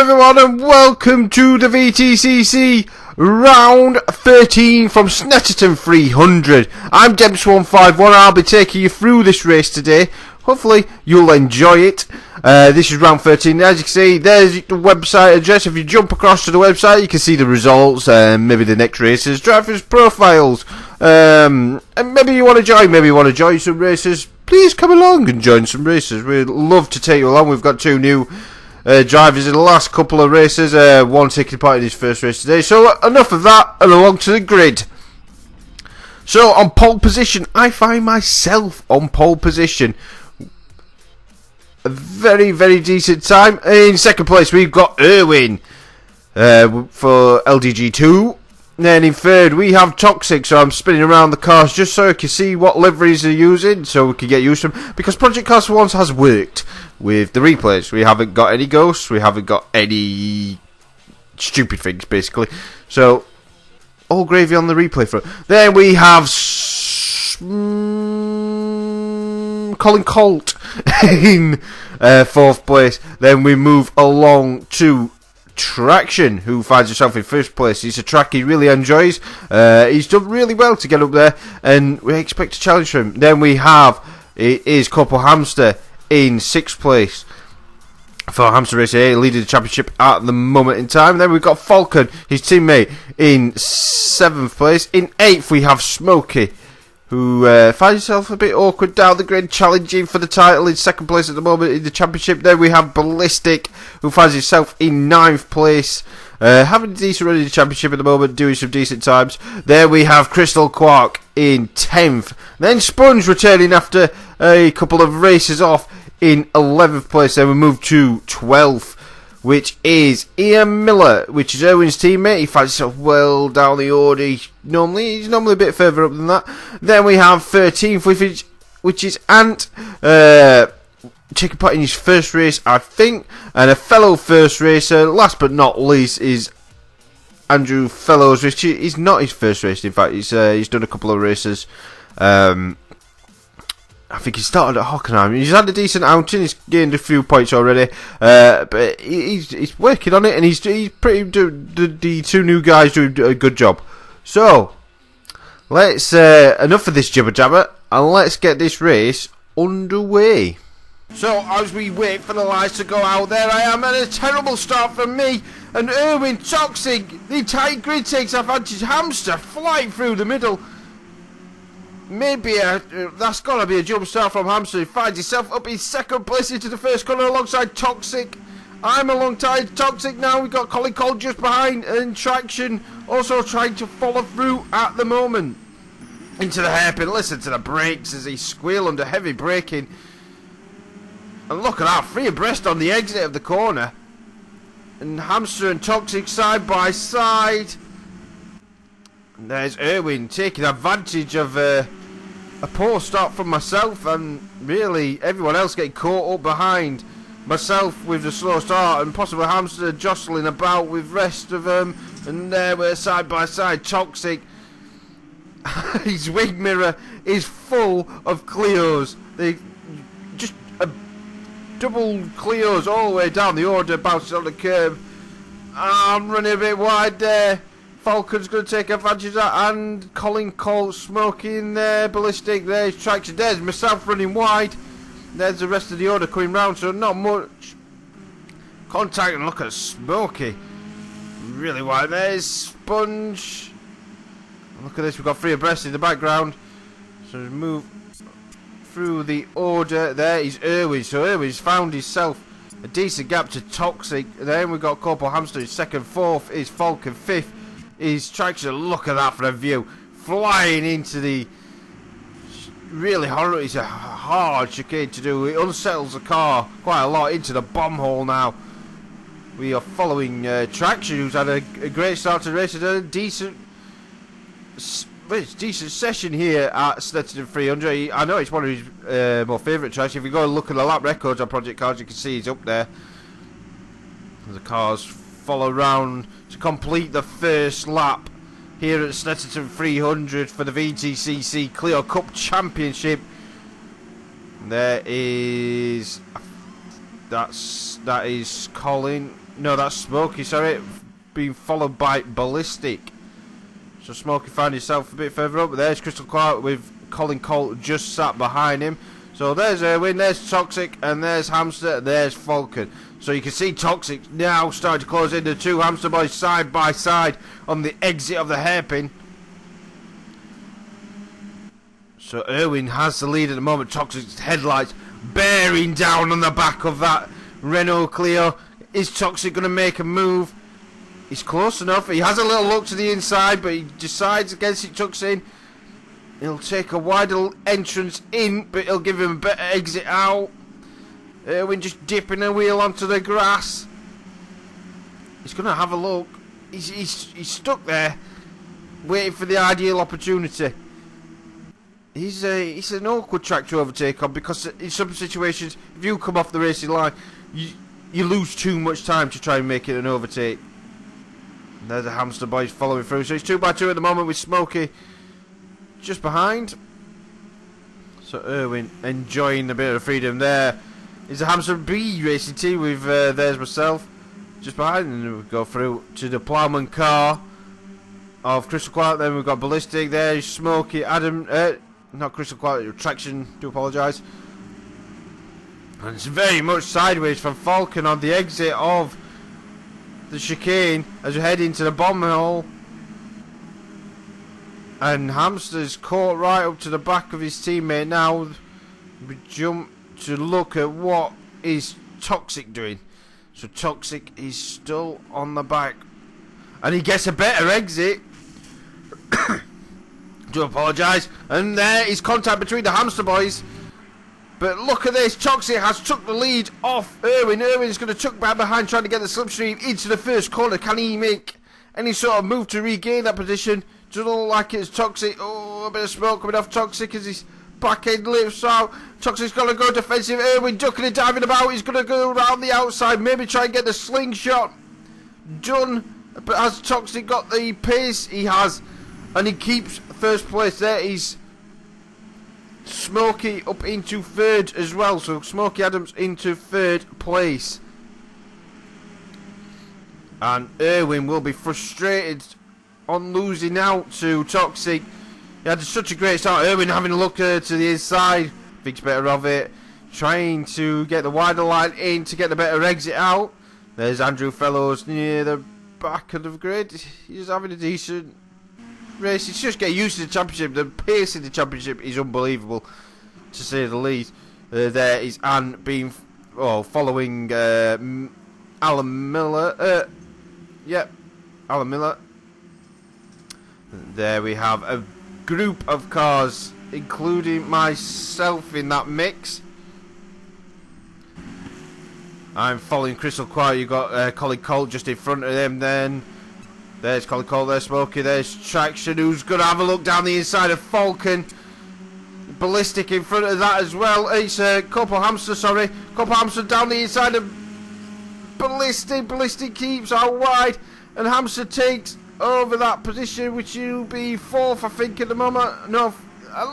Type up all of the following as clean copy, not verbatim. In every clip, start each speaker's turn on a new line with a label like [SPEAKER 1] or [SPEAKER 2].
[SPEAKER 1] everyone and welcome to the VTCC round 13 from Snetterton 300. I'm Demps151 and I'll be taking you through this race today. Hopefully you'll enjoy it. This is round 13. As you can see, there's the website address. If you jump across to the website, you can see the results, maybe the next races, drivers' profiles, and maybe you want to join, some races. Please come along and join some races. We'd love to take you along. We've got two new drivers in the last couple of races, one taking part in his first race today. So enough of that, and along to the grid. So on pole position, I find myself on pole position. A very, very decent time. In second place, we've got Erwin for LDG2. Then in third, we have Toxic. So I'm spinning around the cars just so I can see what liveries they're using, so we can get used to them. Because Project Cars for once has worked with the replays. We haven't got any ghosts. We haven't got any stupid things, basically. So all gravy on the replay front. Then we have Colin Colt in fourth place. Then we move along to Traction, who finds himself in first place. It's a track he really enjoys. He's done really well to get up there, and we expect a challenge from him. Then we have Cpl Hamster in sixth place for Hamster Race A, leading the championship at the moment in time. Then we've got Falcon, his teammate, in seventh place. In eighth, we have Smokey, who finds himself a bit awkward down the grid, challenging for the title in second place at the moment in the championship. Then we have Ballistic, who finds himself in ninth place, having a decent run in the championship at the moment, doing some decent times. There we have Crystal Quark in 10th. Then Sponge returning after a couple of races off in 11th place. Then we move to 12th, which is Ian Miller, which is Erwin's teammate. He finds himself well down the order. He's normally a bit further up than that. Then we have 13th, which is Ant, taking part in his first race, I think, and a fellow first racer. Last but not least is Andrew Fellows, which is not his first race. In fact, he's done a couple of races. I think he started at Hockenheim. He's had a decent outing. He's gained a few points already, but he's working on it, and he's pretty. The two new guys do a good job. So let's enough of this jibber jabber, and let's get this race underway. So as we wait for the lights to go out, there I am, and a terrible start from me. And Erwin Toxic, the tight grid takes advantage. Hamster flying through the middle. Maybe that's got to be a jump start from Hamster. He finds himself up in second place into the first corner alongside Toxic. I'm alongside Toxic now. We've got Colin Colt just behind, and Traction also trying to follow through at the moment. Into the hairpin. Listen to the brakes as he squeal under heavy braking. And look at that, free abreast on the exit of the corner. And Hamster and Toxic side by side. And there's Erwin taking advantage of a poor start from myself, and really everyone else getting caught up behind myself with the slow start, and possibly Hamster jostling about with rest of them. And there we're side by side. Toxic, his wing mirror is full of Clios. They just double Clios all the way down the order, bouncing on the curb. I'm running a bit wide there. Falcon's going to take advantage of that, and Colin Colt smoking there. Ballistic, there's Traction, there's myself running wide. There's the rest of the order coming round, so not much contact. And look at Smokey, really wide. There's Sponge. Look at this, we've got three abreast in the background. So we move through the order. There is Erwin, so Erwin's found himself a decent gap to Toxic. Then we've got Cpl Hamster in second. Fourth is Falcon. Fifth is Traction. Look at that for a view, flying into the really horrible. It's a hard chicane to do. It unsettles the car quite a lot into the bomb hole now. We are following Traction, who's had a great start to the race, and a decent session here at Snetterton 300. I know it's one of his more favourite tracks. If you go and look at the lap records on Project Cars, you can see he's up there. The cars follow round to complete the first lap here at Snetterton 300 for the VTCC Clio Cup Championship. There is that is Colin. No, that's Smokey, sorry. Being followed by Ballistic. So Smokey found himself a bit further up. But there's Crystal Clark with Colin Colt just sat behind him. So there's Erwin, there's Toxic, and there's Hamster, and there's Falcon. So you can see Toxic now starting to close in. The two Hamster boys side by side on the exit of the hairpin. So Erwin has the lead at the moment. Toxic's headlights bearing down on the back of that Renault Clio. Is Toxic going to make a move? He's close enough. He has a little look to the inside, but he decides against it, tucks in. He'll take a wider entrance in, but he'll give him a better exit out. Erwin just dipping a wheel onto the grass. He's going to have a look. He's stuck there, waiting for the ideal opportunity. He's an awkward track to overtake on, because in some situations, if you come off the racing line, you lose too much time to try and make it an overtake. And there's the Hamster boys following through. So it's 2 by 2 at the moment with Smokey just behind. So Erwin enjoying a bit of freedom there. Is the Hamster B racing team with there's myself just behind, and we go through to the Ploughman car of Crystal Clark. Then we've got Ballistic, there's Smokey, Adam, not Crystal Clark, Traction, do apologise. And it's very much sideways from Falcon on the exit of the chicane as we head into the bomb hole. And Hamster's caught right up to the back of his teammate now. We jump to look at what is Toxic doing. So Toxic is still on the back, and he gets a better exit. Do apologise. And there is contact between the Hamster boys. But look at this, Toxic has took the lead off Erwin. Erwin's going to tuck back behind, trying to get the slipstream into the first corner. Can he make any sort of move to regain that position? Doesn't look like it's Toxic. Oh, a bit of smoke coming off Toxic as his back end lifts out. Toxic's got to go defensive. Erwin ducking and diving about. He's going to go around the outside, maybe try and get the slingshot done. But has Toxic got the pace? He has. And he keeps first place. There is Smokey up into third as well. So Smokey Adams into third place. And Erwin will be frustrated on losing out to Toxic. He had such a great start. Erwin having a look to the inside. Thinks better of it. Trying to get the wider line in to get the better exit out. There's Andrew Fellows near the back of the grid. He's having a decent race. He's just getting used to the championship. The pace in the championship is unbelievable, to say the least. There is Anne being following Alan Miller. Yep, Alan Miller. There we have a group of cars, including myself in that mix. I'm following Crystal Clark. You've got Colin Colt just in front of them. Then there's Colin Colt, there's Smokey, there's Traction, who's going to have a look down the inside of Falcon. Ballistic in front of that as well. It's Cpl Hamster, sorry. Cpl Hamster down the inside of Ballistic. Ballistic keeps out wide, and Hamster takes over that position, which will be fourth, I think, at the moment. No,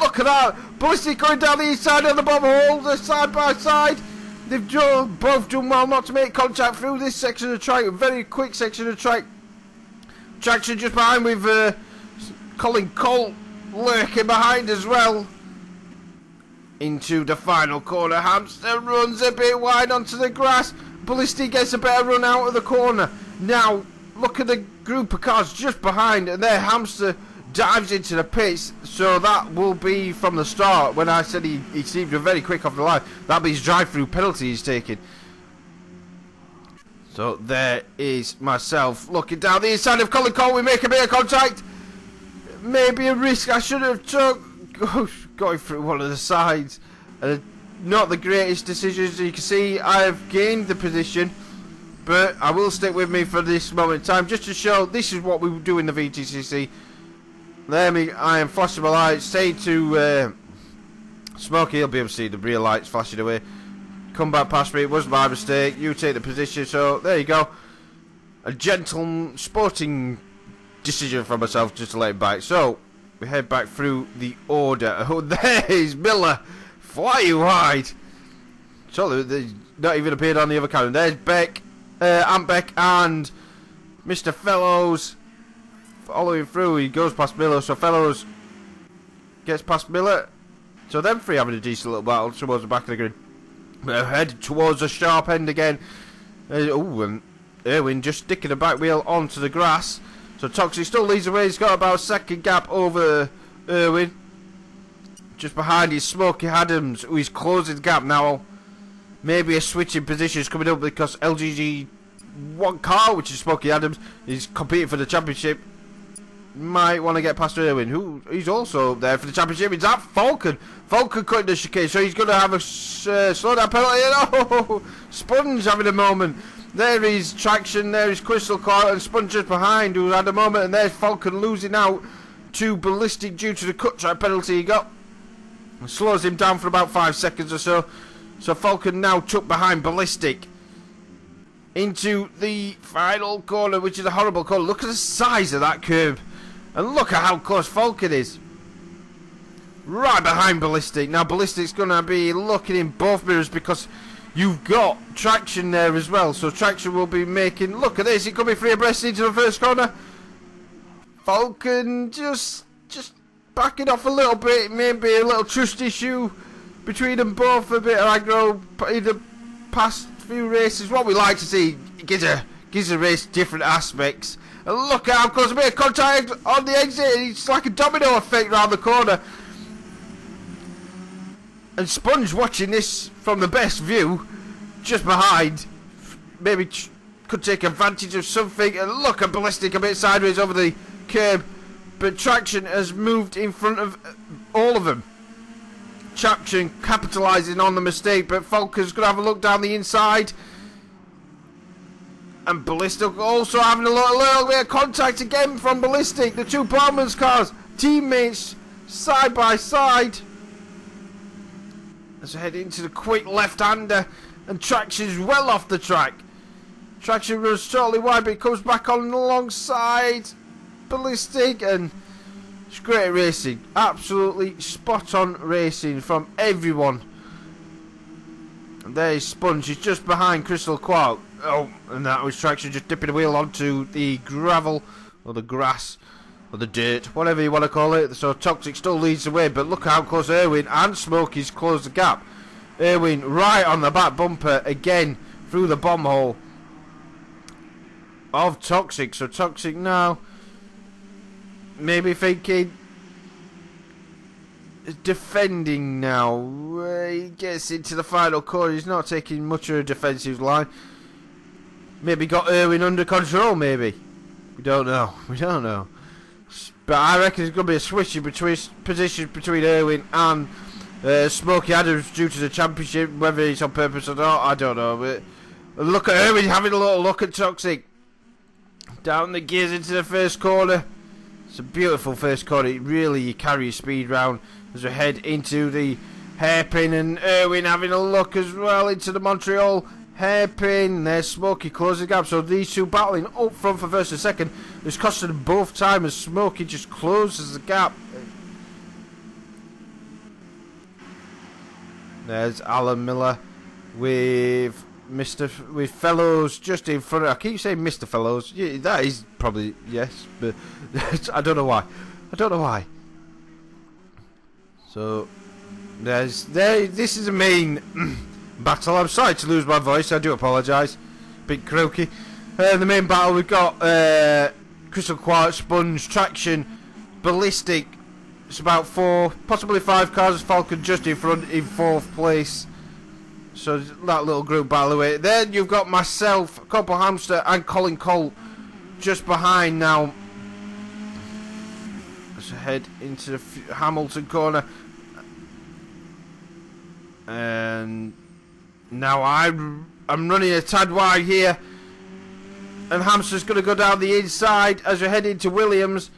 [SPEAKER 1] look at that. Ballistic going down the inside of the bomb hole. They're side by side. They've both done well not to make contact through this section of the track. A very quick section of the track. Traction just behind with Colin Colt lurking behind as well. Into the final corner. Hamster runs a bit wide onto the grass. Ballistic gets a better run out of the corner. Now, look at the group of cars just behind, and there Hamster dives into the pits. So that will be from the start. When I said he seemed very quick off the line, that'll be his drive-through penalty he's taking. So there is myself looking down the inside of Colin Colt. We make a bit of contact. Maybe a risk I should have took. Going through one of the sides. Not the greatest decisions. You can see I have gained the position, but I will stick with me for this moment in time, just to show this is what we do in the VTCC. There I am flashing my lights. Say to Smokey, he'll be able to see the rear lights flashing away. Come back past me, it was my mistake. You take the position, so there you go. A gentle sporting decision for myself, just to let it back. So we head back through the order. Oh, there is Miller flying wide. So they not even appeared on the other camera. There's Beck. Antbeck and Mr. Fellows following through. He goes past Miller, so Fellows gets past Miller. So them three having a decent little battle towards the back of the grid. Head towards the sharp end again. And Irwin just sticking the back wheel onto the grass. So Toxic still leads the way. He's got about a second gap over Irwin. Just behind is Smokey Adams, who is closing the gap now. Maybe a switch in positions coming up because LGG one car, which is Smokey Adams, is competing for the championship. Might want to get past Irwin, who he's also there for the championship. It's that Falcon. Falcon cutting the chicane, so he's going to have a slowdown penalty. Oh, Sponge having a moment. There is Traction, there is Crystal Coil, and Sponge just behind, who had a moment, and there's Falcon losing out to Ballistic due to the cut track penalty he got. It slows him down for about 5 seconds or so. So Falcon now took behind Ballistic into the final corner, which is a horrible corner. Look at the size of that curve. And look at how close Falcon is. Right behind Ballistic. Now Ballistic's going to be looking in both mirrors because you've got Traction there as well. So Traction will be making... Look at this. It could be free abreast into the first corner. Falcon just backing off a little bit. Maybe a little trust issue between them both. A bit of aggro in the past few races. What we like to see. It gives a race different aspects. And look at how close, a bit of contact on the exit. It's like a domino effect around the corner. And Sponge watching this from the best view, just behind, maybe could take advantage of something. And look at Ballistic a bit sideways over the curb. But Traction has moved in front of all of them. Traction capitalising on the mistake, but Falcon's going to have a look down the inside. And Ballistic also having a little bit of contact again from Ballistic. The two Barman's cars, teammates, side by side. As we head into the quick left-hander. And Traction's well off the track. Traction runs totally wide, but it comes back on alongside Ballistic. And it's great racing. Absolutely spot-on racing from everyone. And there's Sponge. He's just behind Crystal Quark. Oh, and that was Traction just dipping the wheel onto the gravel, or the grass, or the dirt, whatever you want to call it. So Toxic still leads the way, but look how close Irwin and Smokey's closed the gap. Irwin right on the back bumper again through the bomb hole of Toxic. So Toxic now maybe thinking defending now. He gets into the final corner. He's not taking much of a defensive line. Maybe got Irwin under control, maybe. We don't know. We don't know. But I reckon there's going to be a switch in between positions between Irwin and Smokey Adams due to the championship. Whether it's on purpose or not, I don't know. But look at Irwin having a little look at Toxic. Down the gears into the first corner. It's a beautiful first corner. Really, you carry your speed round as we head into the hairpin. And Irwin having a look as well into the Montreal hairpin. There's Smokey closing the gap. So these two battling up front for first and second. It's costing them both time as Smokey just closes the gap. There's Alan Miller with Fellows just in front of. I keep saying Mr. Fellows. Yeah, that is probably yes, but I don't know why. I don't know why. So this is the main battle. I'm sorry to lose my voice. I do apologise. Bit croaky. The main battle we've got Crystal Quartz, Sponge, Traction, Ballistic. It's about 4, possibly 5 cars. Falcon just in front in 4th place. So that little group battle away. Then you've got myself, Cpl Hamster, and Colin Colt just behind now. Let's head into the Hamilton corner. And now I'm running a tad wide here. And Hamster's going to go down the inside as we head into Williams.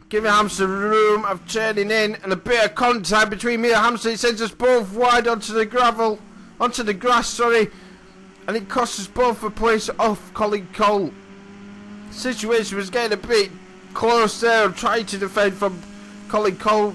[SPEAKER 1] Giving Hamster room of turning in. And a bit of contact between me and Hamster. It sends us both wide onto the gravel. Onto the grass, sorry. And it costs us both a place off Colin Colt. The situation was getting a bit close there. I'm trying to defend from Colin Colt.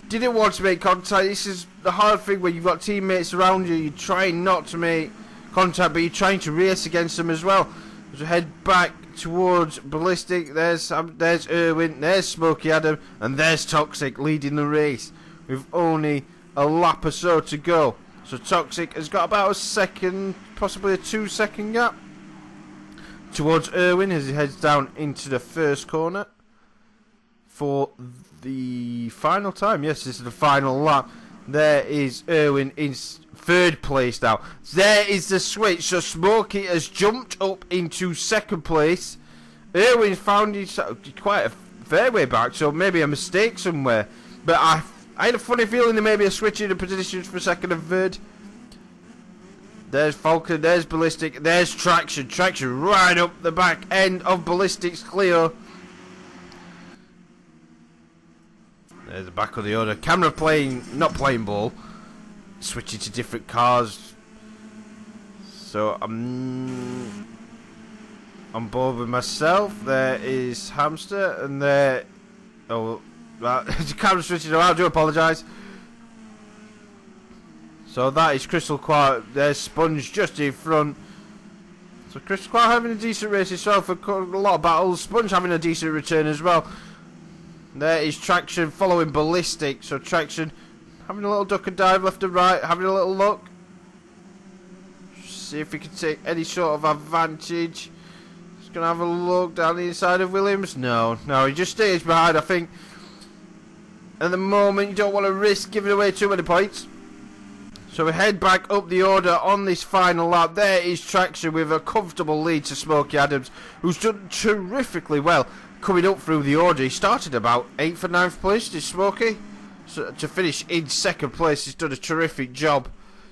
[SPEAKER 1] Didn't want to make contact. This is the hard thing when you've got teammates around you. You're trying not to make contact, but you're trying to race against them as well. So head back towards Ballistic. There's Erwin, there's Smokey Adam, and there's Toxic leading the race with only a lap or so to go. So Toxic has got about a second, possibly a 2-second gap towards Erwin as he heads down into the first corner for the final time. Yes, this is the final lap. There is Erwin in third place now. There is the switch. So Smokey has jumped up into second place. Erwin found himself quite a fair way back, so maybe a mistake somewhere. But I had a funny feeling there may be a switch in the positions for second and third. There's Falcon, there's Ballistic, there's Traction. Traction right up the back end of Ballistic's Clio. There's the back of the order. Camera not playing ball. Switching to different cars. So I'm on board with myself. There is Hamster, and there. Oh, right. The camera switching around. I do apologise. So that is Crystal Quart. There's Sponge just in front. So Crystal Quart having a decent race himself. A lot of battles. Sponge having a decent return as well. There is Traction following Ballistic. So Traction having a little duck and dive left and right. Having a little look. See if he can take any sort of advantage. He's going to have a look down the inside of Williams. No, he just stays behind, I think. At the moment, you don't want to risk giving away too many points. So we head back up the order on this final lap. There is Traction with a comfortable lead to Smokey Adams, who's done terrifically well coming up through the order. He started about 8th or 9th place, did Smokey? So to finish in second place, he's done a terrific job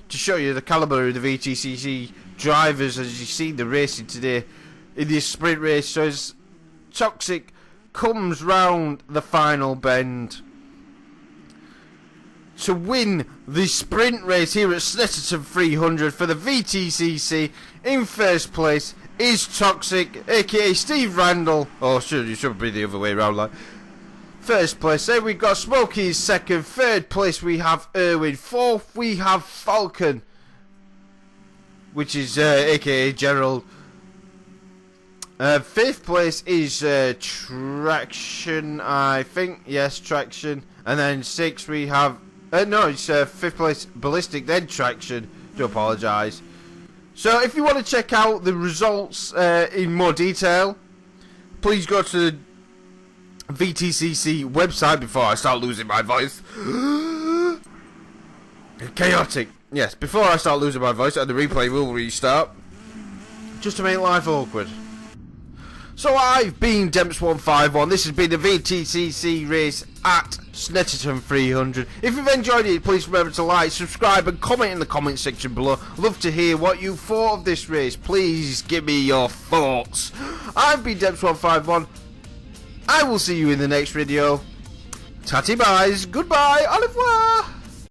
[SPEAKER 1] to show you the calibre of the VTCC drivers as you see the racing today in this sprint race. So as Toxic comes round the final bend to win the sprint race here at Snetterton 300 for the VTCC, in first place is Toxic, aka Steve Randall. Oh, it should be the other way around, like. First place, then we've got Smokey second. Third place we have Erwin. Fourth we have Falcon, which is aka Gerald. Fifth place is Traction, I think. Yes, Traction. And then sixth we have no, it's fifth place Ballistic, then Traction. Do apologise. So if you want to check out the results in more detail, please go to the VTCC website. Before I start losing my voice. Chaotic. Yes, before I start losing my voice, and the replay will restart, just to make life awkward. So I've been Demps151. This has been the VTCC race at Snetterton 300. If you've enjoyed it, please remember to like, subscribe and comment in the comment section below. Love to hear what you thought of this race. Please give me your thoughts. I've been Demps151. I will see you in the next video. Tatty byes. Goodbye. Au revoir.